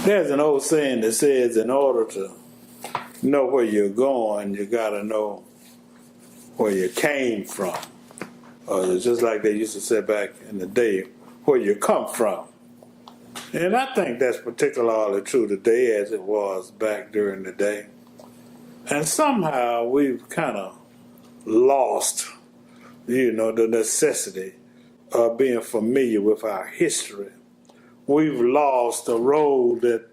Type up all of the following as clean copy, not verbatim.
There's an old saying that says in order to know where you're going, you got to know where you came from. Just like they used to say back in the day, where you come from. And I think that's particularly true today as it was back during the day. And somehow we've kind of lost, the necessity of being familiar with our history. We've lost the role that,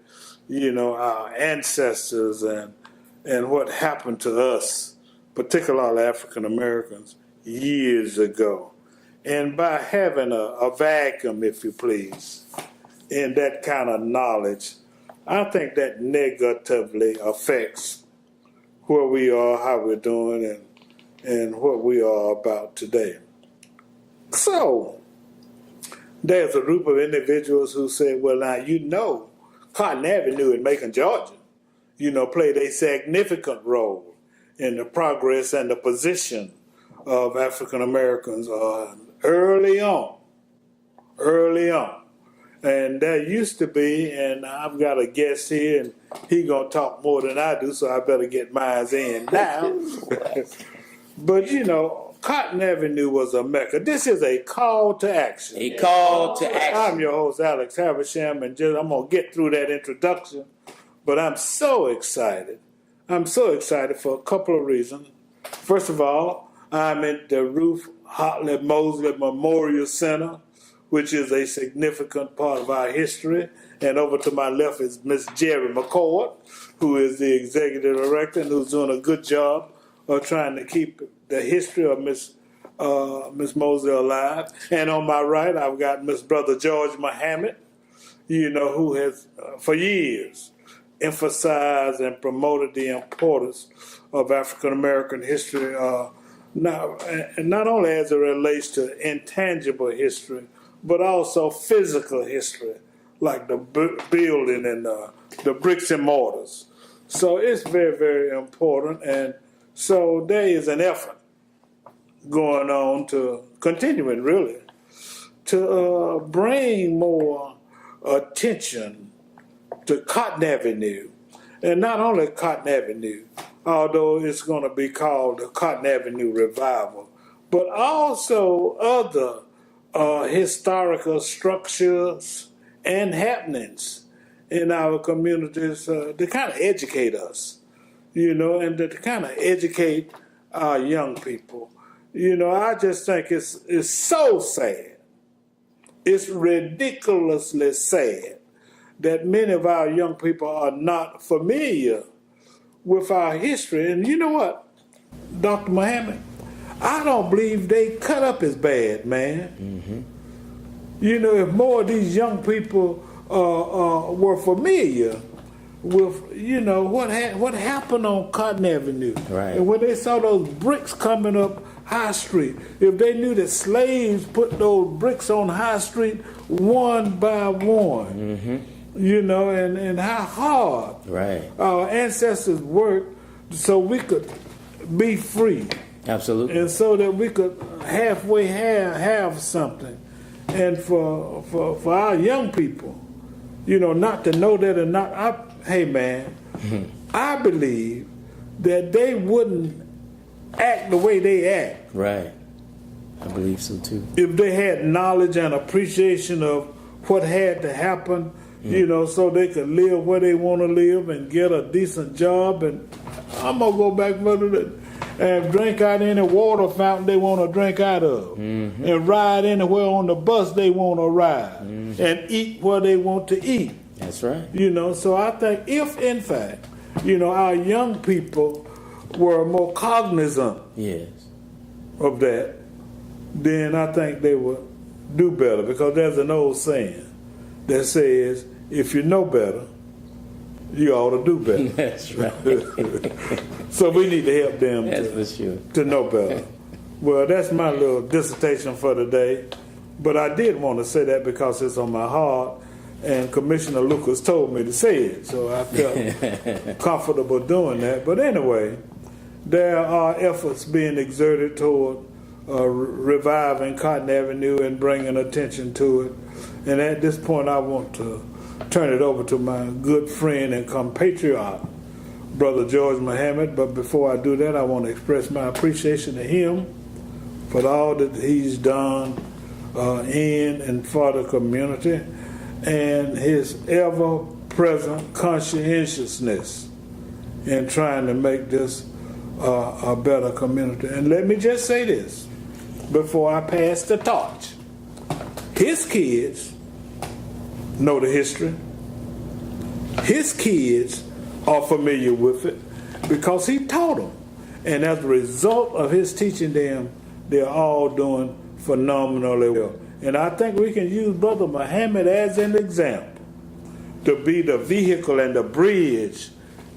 our ancestors and what happened to us, particularly African Americans, years ago. And by having a vacuum, if you please, in that kind of knowledge, I think that negatively affects where we are, how we're doing, and what we are about today. So, there's a group of individuals who say, well, now, Cotton Avenue in Macon, Georgia, played a significant role in the progress and the position of African Americans early on. And there used to be, and I've got a guest here, and he's going to talk more than I do, so I better get mine in now. But, Cotton Avenue was a mecca. This is a call to action. A call to action. I'm your host, Alex Habersham, and I'm going to get through that introduction. But I'm so excited. I'm so excited for a couple of reasons. First of all, I'm at the Ruth Hartley Mosley Memorial Center, which is a significant part of our history. And over to my left is Miss Jerry McCord, who is the executive director and who's doing a good job of trying to keep the history of Miss Mosley alive. And on my right, I've got Miss Brother George Muhammad, who has for years emphasized and promoted the importance of African American history, not only as it relates to intangible history, but also physical history, like the building and the bricks and mortars. So it's very, very important. And so there is an effort going on continuing really, to bring more attention to Cotton Avenue. And not only Cotton Avenue, although it's going to be called the Cotton Avenue Revival, but also other historical structures and happenings in our communities to kind of educate us, and to kind of educate our young people. I just think it's so sad. It's ridiculously sad that many of our young people are not familiar with our history. And you know what, Dr. Muhammad? I don't believe they cut up as bad, man. Mm-hmm. If more of these young people were familiar with, what happened on Cotton Avenue. Right. And when they saw those bricks coming up High Street, if they knew that slaves put those bricks on High Street one by one, mm-hmm. And how hard our ancestors worked so we could be free. Absolutely. And so that we could halfway have something. And for our young people, not to know that or not, hey man, mm-hmm. I believe that they wouldn't act the way they act. Right. I believe so too. If they had knowledge and appreciation of what had to happen, so they could live where they want to live and get a decent job. And I'm going to go back further and drink out any water fountain they want to drink out of. Mm-hmm. And ride anywhere on the bus they want to ride. Mm-hmm. And eat where they want to eat. That's right. So I think if, in fact, our young people were more cognizant of that, then I think they would do better. Because there's an old saying that says, if you know better, you ought to do better. That's right. So we need to help them to know better. Well, that's my little dissertation for today. But I did want to say that because it's on my heart, and Commissioner Lucas told me to say it, so I felt comfortable doing that. But anyway, there are efforts being exerted toward reviving Cotton Avenue and bringing attention to it. And at this point, I want to turn it over to my good friend and compatriot, Brother George Muhammad. But before I do that, I want to express my appreciation to him for all that he's done in and for the community, and his ever-present conscientiousness in trying to make this a better community. And let me just say this before I pass the torch. His kids know the history. His kids are familiar with it because he taught them. And as a result of his teaching them, they're all doing phenomenally well. And I think we can use Brother Muhammad as an example to be the vehicle and the bridge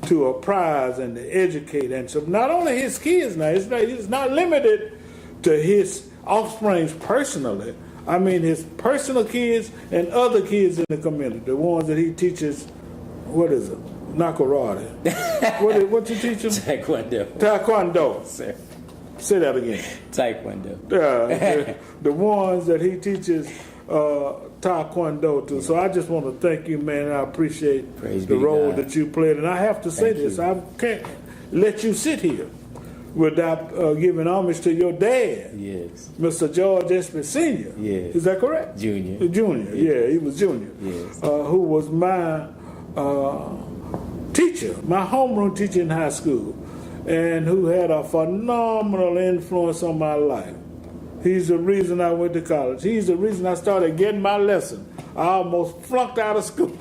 to apprise and to educate. And so not only his kids now, it's not limited to his offsprings personally. I mean his personal kids and other kids in the community, the ones that he teaches, what is it? Nakarate. What you teach them? Taekwondo. Sir. Say that again. Taekwondo. The ones that he teaches Taekwondo to. So I just want to thank you, man. I appreciate the role that you played. And I have to say this. I can't let you sit here without giving homage to your dad. Yes. Mr. George Espy Sr. Yes. Is that correct? Junior. Junior. Yeah, he was junior. Yes. Who was my teacher, my homeroom teacher in high school, and who had a phenomenal influence on my life. He's the reason I went to college. He's the reason I started getting my lesson. I almost flunked out of school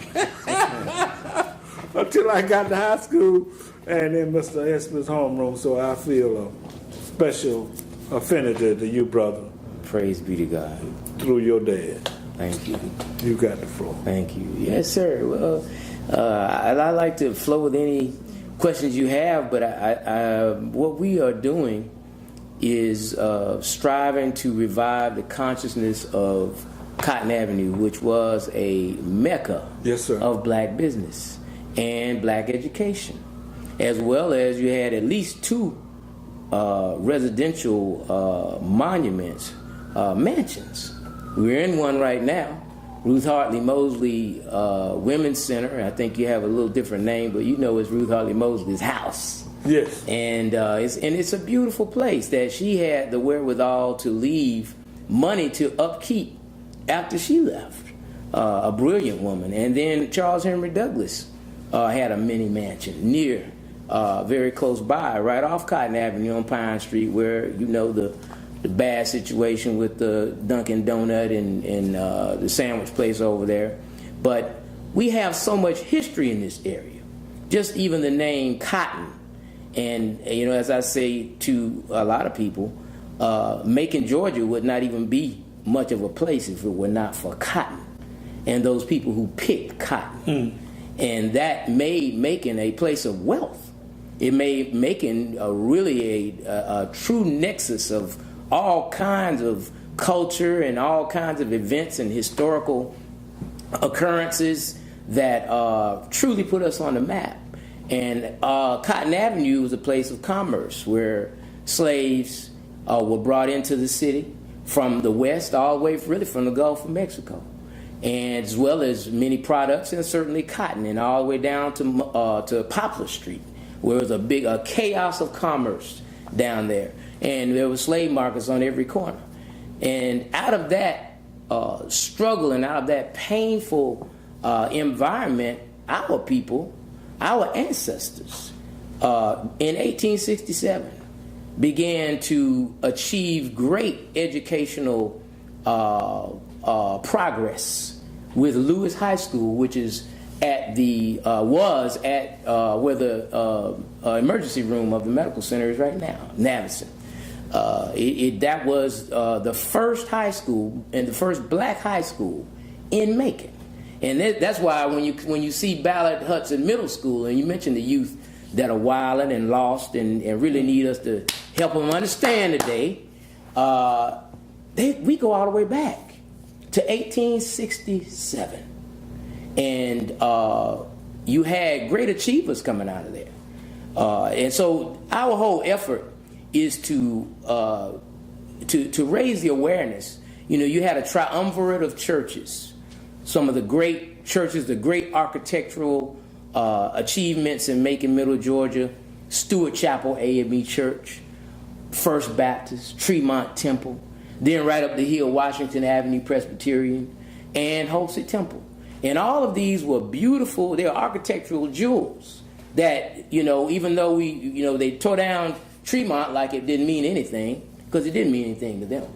until I got to high school and in Mr. Espy's homeroom. So I feel a special affinity to you, brother. Praise be to God. Through your dad. Thank you. You got the floor. Thank you. Yes, sir. Well, I like to flow with any questions you have, but what we are doing is striving to revive the consciousness of Cotton Avenue, which was a mecca of black business and black education, as well as you had at least two residential monuments, mansions. We're in one right now, Ruth Hartley Mosley Women's Center. I think you have a little different name, but you know it's Ruth Hartley Mosley's house. Yes. And it's a beautiful place that she had the wherewithal to leave money to upkeep after she left. A brilliant woman. And then Charles Henry Douglas had a mini mansion near, very close by, right off Cotton Avenue on Pine Street, where you know the bad situation with the Dunkin' Donut and the sandwich place over there. But we have so much history in this area. Just even the name Cotton. And, you know, as I say to a lot of people, Macon, Georgia would not even be much of a place if it were not for cotton and those people who picked cotton. And that made Macon a place of wealth. It made Macon really a true nexus of all kinds of culture and all kinds of events and historical occurrences that truly put us on the map. And Cotton Avenue was a place of commerce where slaves were brought into the city from the west all the way really from the Gulf of Mexico, and as well as many products and certainly cotton, and all the way down to Poplar Street, where it was a chaos of commerce down there. And there were slave markets on every corner. And out of that struggle and out of that painful environment, our people, our ancestors, in 1867, began to achieve great educational progress with Lewis High School, which is at the where the emergency room of the medical center is right now, Navison. That was the first high school and the first black high school in Macon. And that's why when you see Ballard Hudson Middle School and you mention the youth that are wilding and lost and really need us to help them understand today, we go all the way back to 1867. And you had great achievers coming out of there. And so our whole effort is to raise the awareness. You know, you had a triumvirate of churches, some of the great churches, the great architectural achievements in Macon, Middle Georgia, Stewart Chapel AME Church, First Baptist, Tremont Temple, then right up the hill, Washington Avenue Presbyterian, and Holsey Temple. And all of these were beautiful, they were architectural jewels that, even though they tore down Tremont like it didn't mean anything, because it didn't mean anything to them.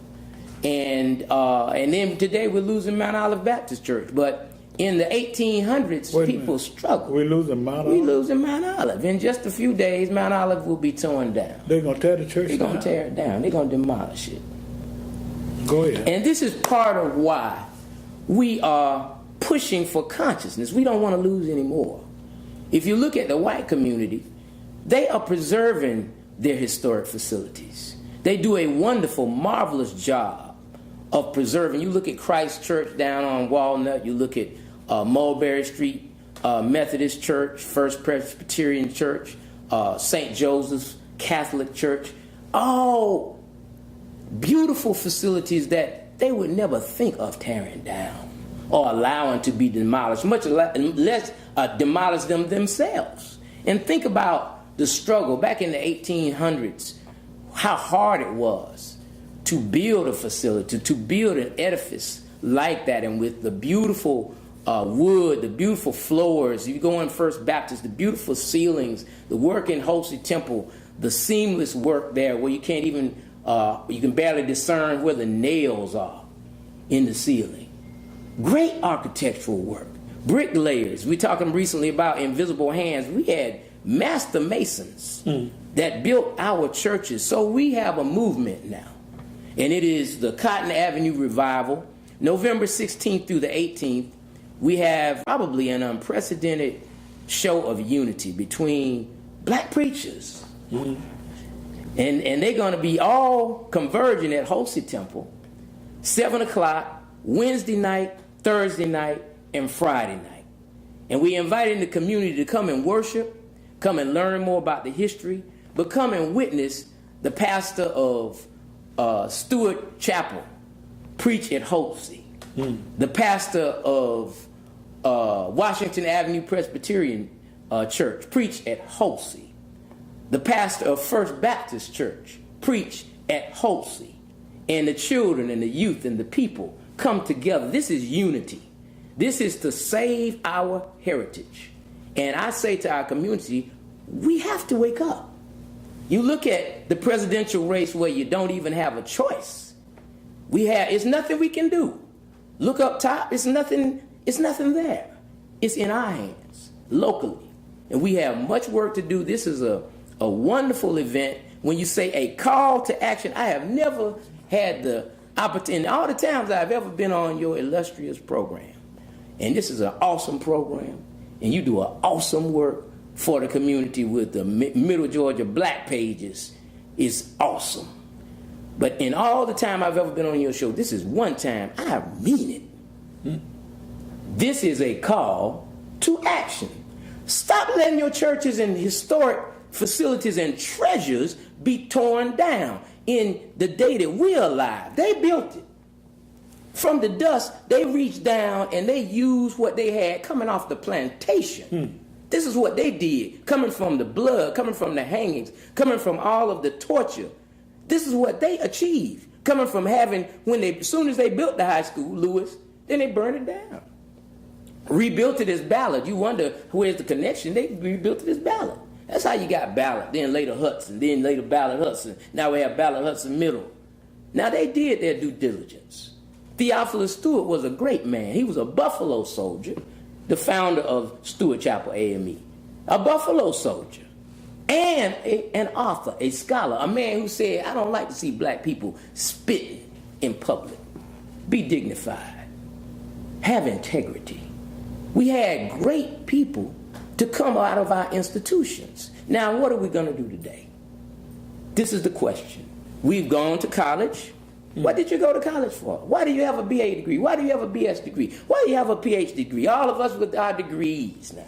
And then today we're losing Mount Olive Baptist Church. But in the 1800s, people struggled. We're losing Mount Olive? We're losing Mount Olive. In just a few days, Mount Olive will be torn down. They're going to tear the church down? They're going to tear it down. They're going to demolish it. Go ahead. And this is part of why we are pushing for consciousness. We don't want to lose any more. If you look at the white community, they are preserving their historic facilities. They do a wonderful, marvelous job of preserving. You look at Christ Church down on Walnut, you look at Mulberry Street Methodist Church, First Presbyterian Church, St. Joseph's Catholic Church, all beautiful facilities that they would never think of tearing down or allowing to be demolished, much less demolish them themselves. And think about the struggle back in the 1800s, how hard it was to build a facility, to build an edifice like that, and with the beautiful wood, the beautiful floors. You go in First Baptist, the beautiful ceilings, the work in Holsey Temple, the seamless work there where you can't even, you can barely discern where the nails are in the ceiling. Great architectural work. Bricklayers. We're talking recently about invisible hands. We had master masons that built our churches. So we have a movement now. And it is the Cotton Avenue Revival. November 16th through the 18th, we have probably an unprecedented show of unity between black preachers. And they're going to be all converging at Holsey Temple, 7 o'clock, Wednesday night, Thursday night, and Friday night. And we invited the community to come and worship, come and learn more about the history, but come and witness the pastor of Stewart Chapel preach at Holsey. The pastor of Washington Avenue Presbyterian Church preach at Holsey. The pastor of First Baptist Church preach at Holsey. And the children and the youth and the people come together. This is unity. This is to save our heritage. And I say to our community, we have to wake up. You look at the presidential race where you don't even have a choice. It's nothing we can do. Look up top, it's nothing there. It's in our hands, locally. And we have much work to do. This is a wonderful event. When you say a call to action, I have never had the opportunity, in all the times I've ever been on your illustrious program. And this is an awesome program. And you do an awesome work for the community with the Middle Georgia Black Pages. It's awesome. But in all the time I've ever been on your show, this is one time I mean it. This is a call to action. Stop letting your churches and historic facilities and treasures be torn down in the day that we're alive. They built it. From the dust, they reached down and they used what they had coming off the plantation. This is what they did, coming from the blood, coming from the hangings, coming from all of the torture. This is what they achieved, coming from having, as soon as they built the high school, Lewis, then they burned it down. Rebuilt it as Ballard. You wonder where's the connection. They rebuilt it as Ballard. That's how you got Ballard, then later Hudson, then later Ballard Hudson. Now we have Ballard Hudson Middle. Now they did their due diligence. Theophilus Stewart was a great man. He was a Buffalo soldier, the founder of Stewart Chapel AME. A Buffalo soldier. And an author, a scholar, a man who said, I don't like to see black people spitting in public. Be dignified. Have integrity. We had great people to come out of our institutions. Now, what are we going to do today? This is the question. We've gone to college. What did you go to college for? Why do you have a BA degree? Why do you have a BS degree? Why do you have a PhD degree? All of us with our degrees now.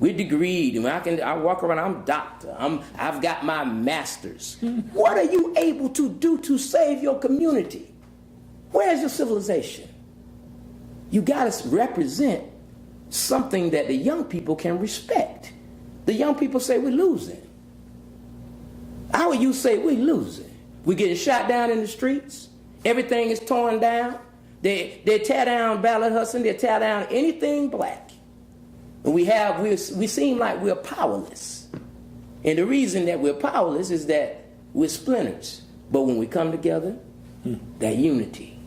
We're degreed, and I walk around, I'm doctor. I've got my master's. What are you able to do to save your community? Where's your civilization? You got to represent something that the young people can respect. The young people say we're losing. Our youth say we're losing. We're getting shot down in the streets. Everything is torn down. They tear down ballot hustling. They tear down anything black. And we seem like we're powerless. And the reason that we're powerless is that we're splinters. But when we come together, that unity,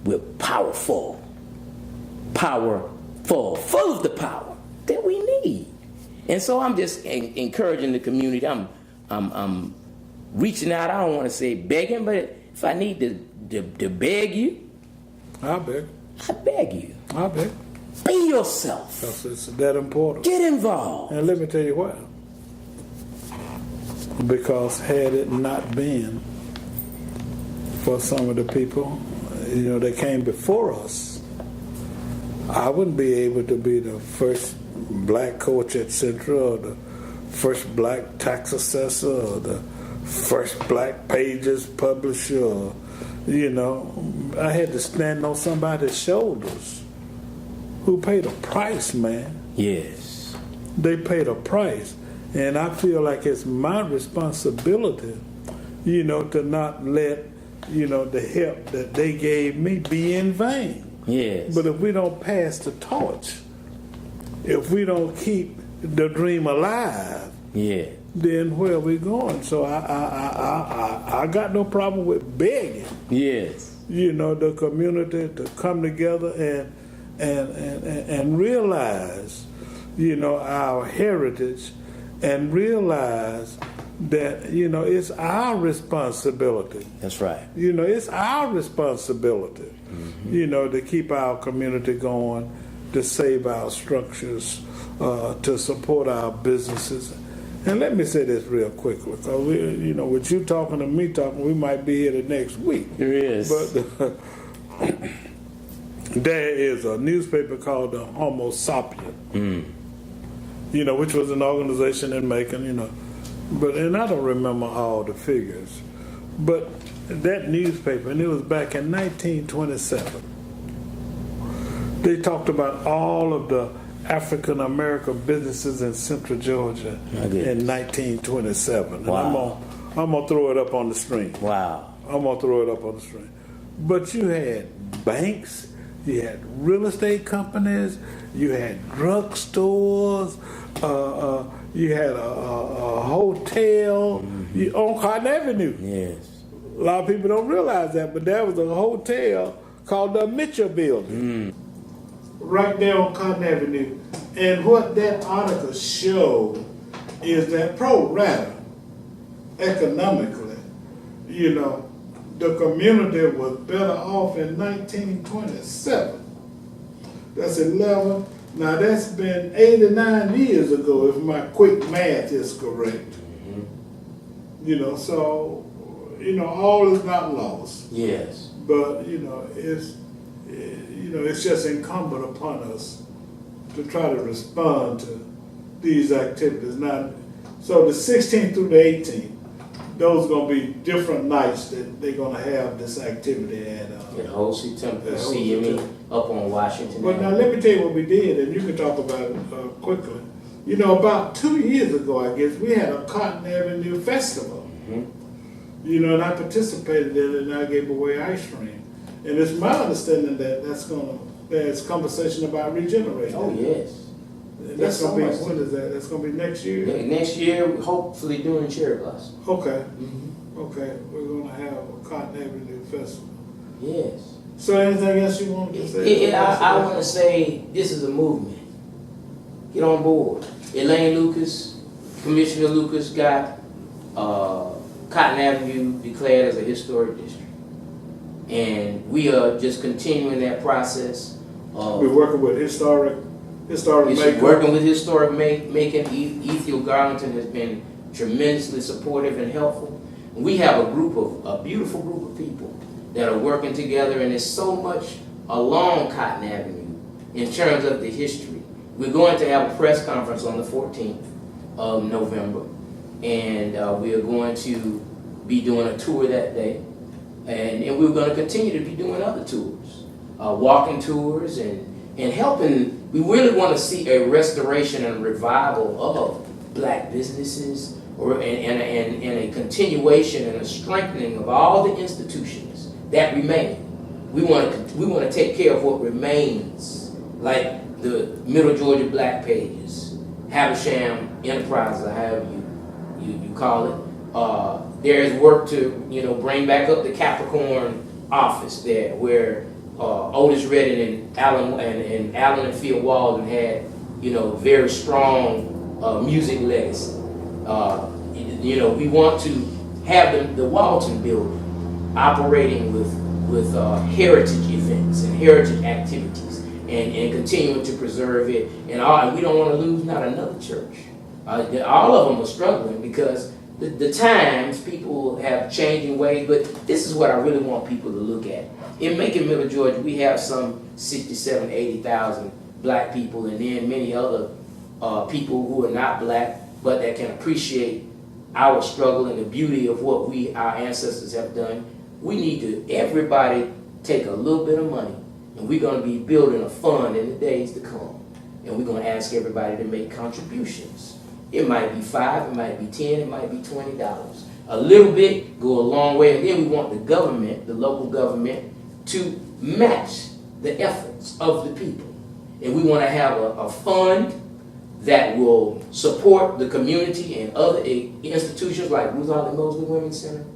we're powerful. Powerful. Full of the power that we need. And so I'm just encouraging the community. I'm reaching out. I don't want to say begging, but if I need to beg you, I beg. I beg you. I beg. Be yourself. Because it's that important. Get involved. And let me tell you what. Because had it not been for some of the people, that came before us, I wouldn't be able to be the first black coach at Central, or the first black tax assessor, or the first black pages publisher, or, I had to stand on somebody's shoulders who paid a price, man. Yes. They paid a price. And I feel like it's my responsibility, to not let, the help that they gave me be in vain. Yes. But if we don't pass the torch, if we don't keep the dream alive, yeah, then where are we going? So I got no problem with begging. Yes. The community to come together and realize, our heritage, and realize that, it's our responsibility. That's right. It's our responsibility, to keep our community going, to save our structures, to support our businesses. And let me say this real quickly, because with you talking and me talking, we might be here the next week. There is. But there is a newspaper called the Homo Sapien, which was an organization in Macon, and I don't remember all the figures, but that newspaper, and it was back in 1927, they talked about all of the African American businesses in Central Georgia in 1927. Wow. And I'm gonna throw it up on the screen. Wow. I'm gonna throw it up on the screen. But you had banks, you had real estate companies, you had drugstores, you had a hotel on Cotton Avenue. Yes. A lot of people don't realize that, but there was a hotel called the Mitchell Building. Right there on Cotton Avenue. And what that article showed is that pro rata, economically, the community was better off in 1927. That's 11. Now that's been 89 years ago, if my quick math is correct. So, all is not lost. Yes. But, it's just incumbent upon us to try to respond to these activities. Now, so the 16th through the 18th, those are going to be different nights that they're going to have this activity at Holsey Temple, CME, up on Washington. But now let me tell you what we did, and you can talk about it quickly. About 2 years ago, I guess, we had a Cotton Avenue festival. And I participated in it, and I gave away ice cream. And it's my understanding that there's conversation about regeneration. Oh, yes. And that's going to be, when is that? That's going to be next year? Yeah, next year, hopefully during Cherry Blossom. Okay. Okay. We're going to have a Cotton Avenue festival. Yes. So anything else you want to say? I want to say this is a movement. Get on board. Elaine Lucas, Commissioner Lucas got Cotton Avenue declared as a historic district. And we are just continuing that process. We're working with historic Macon. Working with historic Macon. Ethiel Garlington has been tremendously supportive and helpful. And we have a beautiful group of people that are working together, and there's so much along Cotton Avenue in terms of the history. We're going to have a press conference on the 14th of November, and we are going to be doing a tour that day. And we're going to continue to be doing other tours, walking tours, and and helping. We really want to see a restoration and revival of black businesses, and a continuation and a strengthening of all the institutions that remain. We want to take care of what remains, like the Middle Georgia Black Pages, Habersham Enterprises, or however you call it. There is work to bring back up the Capricorn office there, where Otis Redding and Allen and Phil Walden had very strong music legacy. We want to have the Walton Building operating with heritage events and heritage activities, and continuing to preserve it. And we don't want to lose not another church. All of them are struggling because the times, people have changing ways, but this is what I really want people to look at. In Macon, Middle Georgia, we have some 67,000, 80,000 black people, and then many other people who are not black, but that can appreciate our struggle and the beauty of what our ancestors have done. We need to, everybody, take a little bit of money, and we're going to be building a fund in the days to come, and we're going to ask everybody to make contributions. It might be $5, it might be $10, it might be $20. A little bit go a long way, and then we want the government, the local government, to match the efforts of the people. And we want to have a fund that will support the community and other institutions like Ruth Harley Mosley Women's Center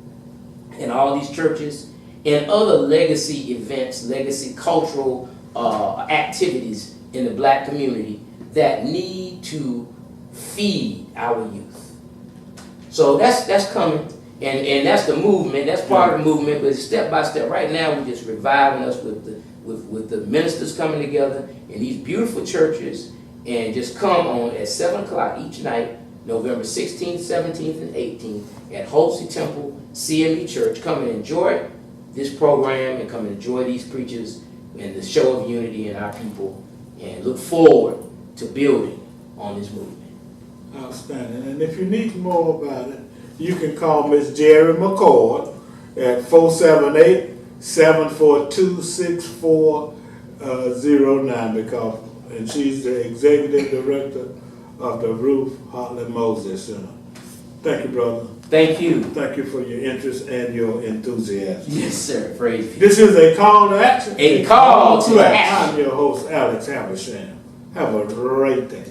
and all these churches and other legacy events, legacy cultural activities in the black community that need to feed our youth. So that's coming, and that's the movement. That's part of the movement. But step by step, right now we're just reviving us with the ministers coming together in these beautiful churches, and just come on at 7 o'clock each night, November 16th, 17th, and 18th at Holsey Temple CME Church. Come and enjoy this program, and come and enjoy these preachers and the show of unity in our people, and look forward to building on this movement. Outstanding. And if you need more about it, you can call Miss Jerry McCord at 478-742-6409 and she's the executive director of the Ruth Hartley Mosley Center. Thank you, brother. Thank you. Thank you for your interest and your enthusiasm. Yes, sir. Praise be. This is a call to action. A call to action. I'm your host, Alex Habersham. Have a great day.